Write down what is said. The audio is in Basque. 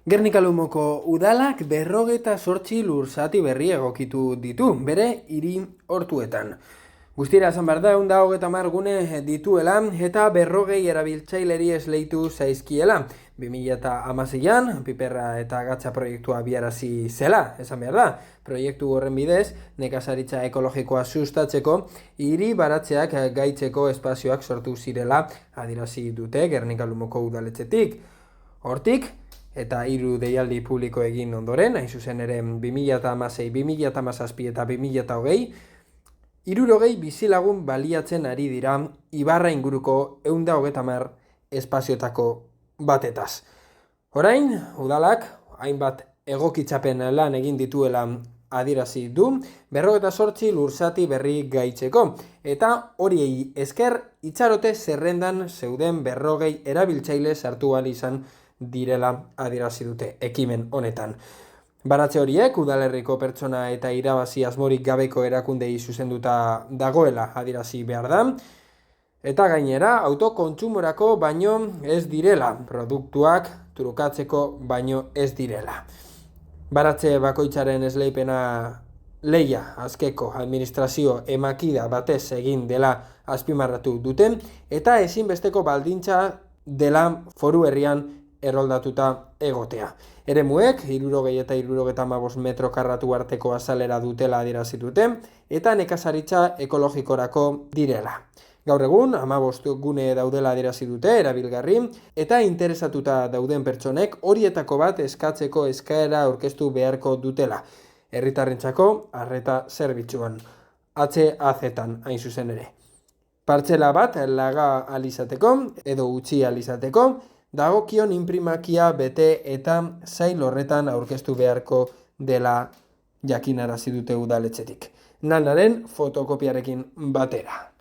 Gernika-Lumoko udalak 58 lurzati berri egokitu ditu, bere hiri hortuetan. Guztira esan behar da, 130 gune dituela eta 40 erabiltzaileri esleitu zaizkiela. 2016an, piperra eta gatza proiektua abiarazi zela, esan behar da. Proiektu horren bidez, nekazaritza ekologikoa sustatzeko, hiri baratzeak gaitzeko espazioak sortu zirela adierazi dute Gernika-Lumoko udaletxetik. Hortik, eta 3 deialdi publiko egin ondoren, hain zuzen ere 2016, 2017 eta 2020, 60 bizilagun baliatzen ari dira Ibarra inguruko 130 espazioetako batetaz. Orain, udalak, hainbat egokitzapen lan egin dituela adierazi du, 58 lurzati berri gaitzeko, eta horiei esker itxarote zerrendan zeuden 40 erabiltzaile sartu ahal izan direla adierazi dute ekimen honetan. Baratze horiek udalerriko pertsona eta irabazi asmorik gabeko erakundei zuzenduta dagoela adierazi behar da, eta gainera autokontsumorako baino ez direla, produktuak trukatzeko baino ez direla. Baratze bakoitzaren esleipena lehia azkeko administrazio emakida batez egin dela azpimarratu duten, eta ezinbesteko baldintza dela foru herrian erroldatuta egotea. Eremuek 60 eta 75 metro karratu arteko azalera dutela adierazi dute, eta nekazaritza ekologikorako direla. Gaur egun, 15 gune daudela adierazi dute erabilgarri, eta interesatuta dauden pertsonek horietako bat eskatzeko eskaera aurkeztu beharko dutela. Herritarrentzako arreta zerbitzuan, HAZ-an hain zuzen ere. Partzela bat laga alizateko edo utzi alizateko, dagokion inprimakia bete eta zail horretan aurkeztu beharko dela jakinarazi dute udaletxetik. Lanaren fotokopiarekin batera.